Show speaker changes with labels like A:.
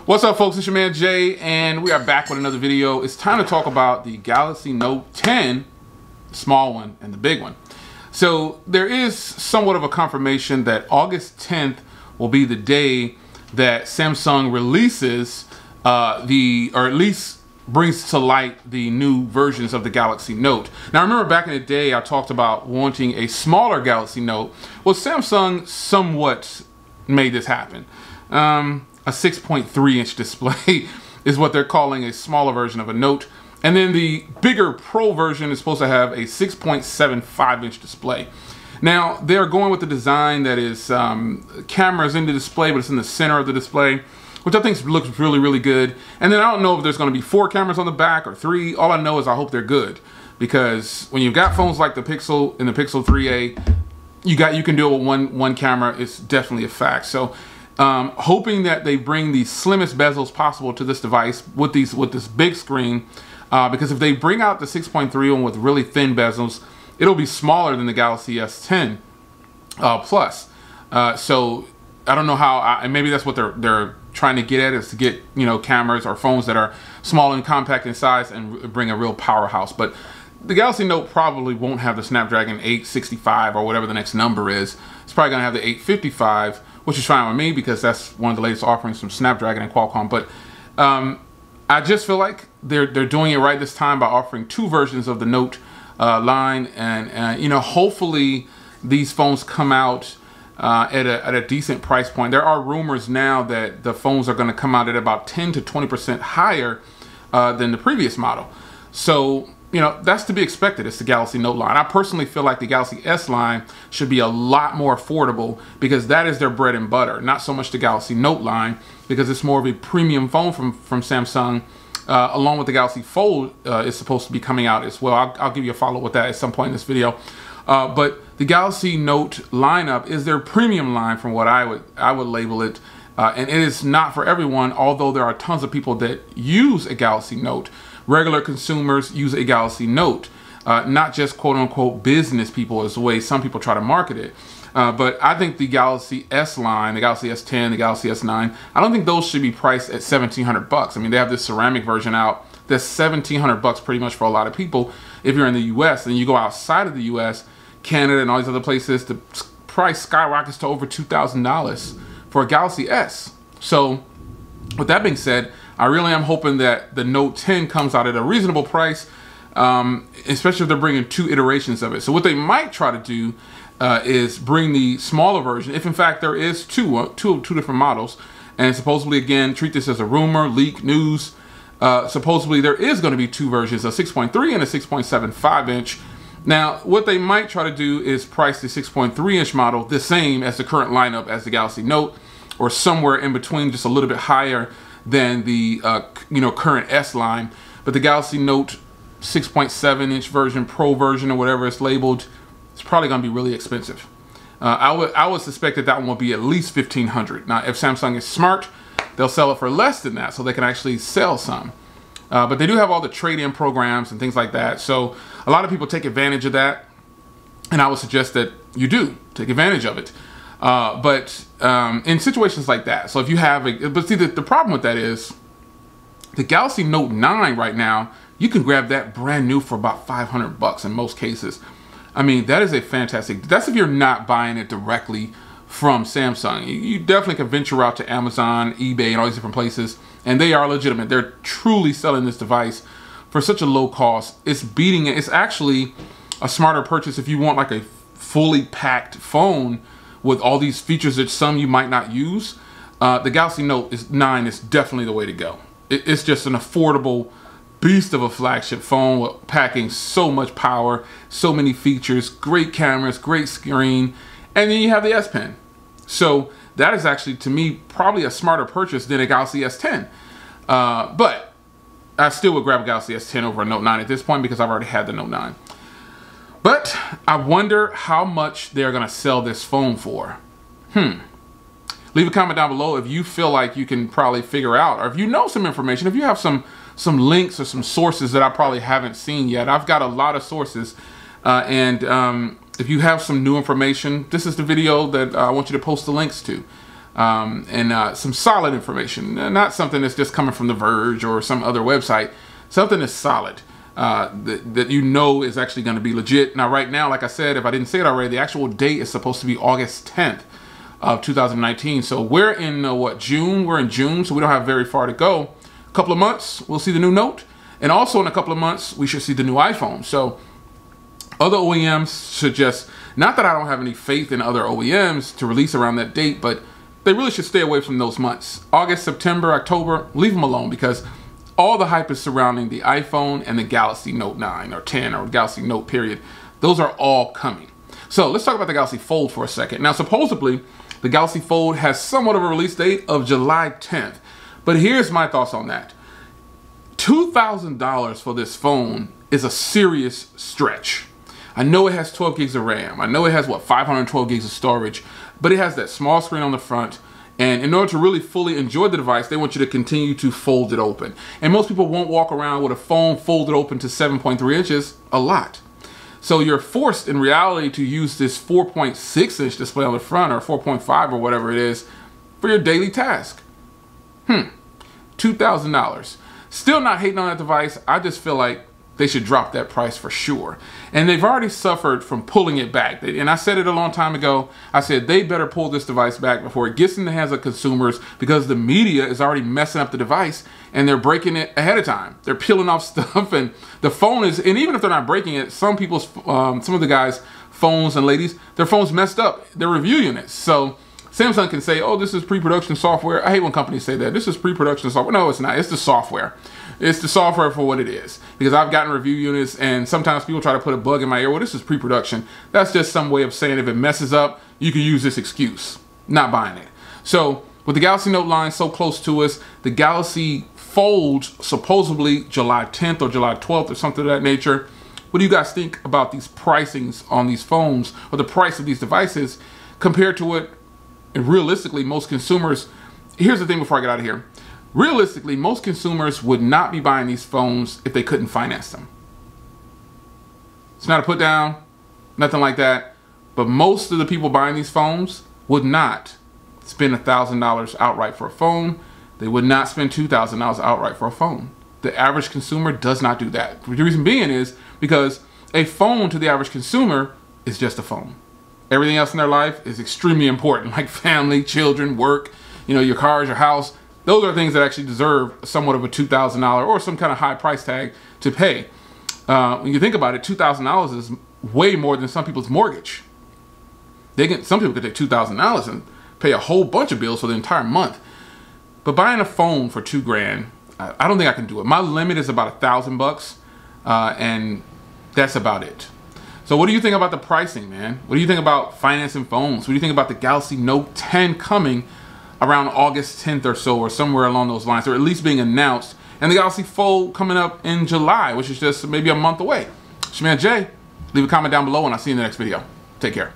A: What's up, folks? It's your man Jay, and we are back with another video. It's time to talk about the Galaxy Note 10, the small one and the big one. So there is somewhat of a confirmation that August 10th will be the day that Samsung releases or at least brings to light the new versions of the Galaxy Note. Now, I remember back in the day, I talked about wanting a smaller Galaxy Note. Well, Samsung somewhat made this happen. A 6.3 inch display is what they're calling a smaller version of a Note. And then the bigger Pro version is supposed to have a 6.75 inch display. Now, they're going with the design that is cameras in the display, but it's in the center of the display, which I think looks really, really good. And then I don't know if there's going to be 4 cameras on the back or 3. All I know is I hope they're good, because when you've got phones like the Pixel and the Pixel 3a, you can do it with one camera. It's definitely a fact. So hoping that they bring the slimmest bezels possible to this device with this big screen, because if they bring out the 6.3 one with really thin bezels, it'll be smaller than the Galaxy S10 Plus. So I don't know how, and maybe that's what they're trying to get at, is to get, you know, cameras or phones that are small and compact in size and bring a real powerhouse. But the Galaxy Note probably won't have the Snapdragon 865 or whatever the next number is. It's probably gonna have the 855, which is fine with me because that's one of the latest offerings from Snapdragon and Qualcomm. But I just feel like they're doing it right this time by offering 2 versions of the Note line, and you know, hopefully these phones come out at a decent price point. There are rumors now that the phones are going to come out at about 10 to 20% higher than the previous model. So, you know, that's to be expected. It's the Galaxy Note line. I personally feel like the Galaxy S line should be a lot more affordable, because that is their bread and butter, not so much the Galaxy Note line, because it's more of a premium phone from Samsung, along with the Galaxy Fold is supposed to be coming out as well. I'll give you a follow with that at some point in this video. But the Galaxy Note lineup is their premium line, from what I would label it, and it is not for everyone, although there are tons of people that use a Galaxy Note. Regular consumers use a Galaxy Note, not just quote-unquote business people, is the way some people try to market it. But I think the Galaxy S line, the Galaxy S10, the Galaxy S9, I don't think those should be priced at $1,700. I mean, they have this ceramic version out that's $1,700 pretty much for a lot of people if you're in the US. And you go outside of the US, Canada and all these other places, the price skyrockets to over $2,000 for a Galaxy S. So with that being said, I really am hoping that the Note 10 comes out at a reasonable price, especially if they're bringing 2 iterations of it. So what they might try to do is bring the smaller version, if in fact there is two different models, and supposedly, again, treat this as a rumor, leak, news. Supposedly there is going to be 2 versions, a 6.3 and a 6.75 inch. Now, what they might try to do is price the 6.3 inch model the same as the current lineup as the Galaxy Note, or somewhere in between, just a little bit higher than the current S line. But the Galaxy Note 6.7 inch version, Pro version, or whatever it's labeled, it's probably going to be really expensive. I would suspect that one will be at least $1,500. Now, if Samsung is smart, they'll sell it for less than that, so they can actually sell some. But they do have all the trade-in programs and things like that, so a lot of people take advantage of that, and I would suggest that you do take advantage of it. But in situations like that, so if you have but see, the problem with that is the Galaxy Note 9 right now, you can grab that brand new for about $500 in most cases. I mean, that is a fantastic, that's if you're not buying it directly from Samsung. You definitely can venture out to Amazon, eBay, and all these different places, and they are legitimate. They're truly selling this device for such a low cost. It's beating it. It's actually a smarter purchase if you want like a fully packed phone with all these features that some you might not use. The Galaxy Note 9 is definitely the way to go. It's just an affordable beast of a flagship phone with packing so much power, so many features, great cameras, great screen, and then you have the S Pen. So that is actually, to me, probably a smarter purchase than a Galaxy S10. But I still would grab a Galaxy S10 over a Note 9 at this point, because I've already had the Note 9. But I wonder how much they're going to sell this phone for. Leave a comment down below if you feel like you can probably figure out, or if you know some information, if you have some links or some sources that I probably haven't seen yet. I've got a lot of sources, and if you have some new information, this is the video that I want you to post the links to. and some solid information, not something that's just coming from The Verge or some other website. Something that's solid, that you know is actually going to be legit. Now, right now, like I said, if I didn't say it already, the actual date is supposed to be August 10th of 2019. So we're in what, June? We're in June, so we don't have very far to go. A couple of months, we'll see the new Note, and also in a couple of months, we should see the new iPhone. So other OEMs should just, not that I don't have any faith in other OEMs to release around that date, but they really should stay away from those months. August, September, October, leave them alone, because all the hype is surrounding the iPhone and the Galaxy Note 9 or 10 or Galaxy Note period. Those are all coming. So let's talk about the Galaxy Fold for a second. Now, supposedly, the Galaxy Fold has somewhat of a release date of July 10th. But here's my thoughts on that. $2,000 for this phone is a serious stretch. I know it has 12 gigs of RAM. I know it has, what, 512 gigs of storage. But it has that small screen on the front. And in order to really fully enjoy the device, they want you to continue to fold it open. And most people won't walk around with a phone folded open to 7.3 inches a lot. So you're forced in reality to use this 4.6 inch display on the front, or 4.5 or whatever it is, for your daily task. $2,000. Still not hating on that device. I just feel like they should drop that price for sure. And they've already suffered from pulling it back. And I said it a long time ago. I said they better pull this device back before it gets in the hands of consumers, because the media is already messing up the device and they're breaking it ahead of time. They're peeling off stuff, and the phone is, and even if they're not breaking it, some people's, some of the guys' phones and ladies, their phone's messed up. They're review units. So Samsung can say, oh, this is pre-production software. I hate when companies say that. This is pre-production software. No, it's not. It's the software. It's the software for what it is. Because I've gotten review units, and sometimes people try to put a bug in my ear. Well, this is pre-production. That's just some way of saying if it messes up, you can use this excuse. Not buying it. So with the Galaxy Note line so close to us, the Galaxy Fold supposedly July 10th or July 12th or something of that nature. What do you guys think about these pricings on these phones, or the price of these devices compared to what, and realistically, most consumers, here's the thing before I get out of here. Realistically, most consumers would not be buying these phones if they couldn't finance them. It's not a put down, nothing like that. But most of the people buying these phones would not spend $1,000 outright for a phone. They would not spend $2,000 outright for a phone. The average consumer does not do that. The reason being is because a phone to the average consumer is just a phone. Everything else in their life is extremely important, like family, children, work, you know, your cars, your house. Those are things that actually deserve somewhat of a $2,000 or some kind of high price tag to pay. When you think about it, $2,000 is way more than some people's mortgage. Some people could take $2,000 and pay a whole bunch of bills for the entire month. But buying a phone for $2,000, I don't think I can do it. My limit is about $1,000, and that's about it. So what do you think about the pricing, man? What do you think about financing phones? What do you think about the Galaxy Note 10 coming around August 10th or so, or somewhere along those lines, or at least being announced, and the Galaxy Fold coming up in July, which is just maybe a month away? It's your man Jay. Leave a comment down below, and I'll see you in the next video. Take care.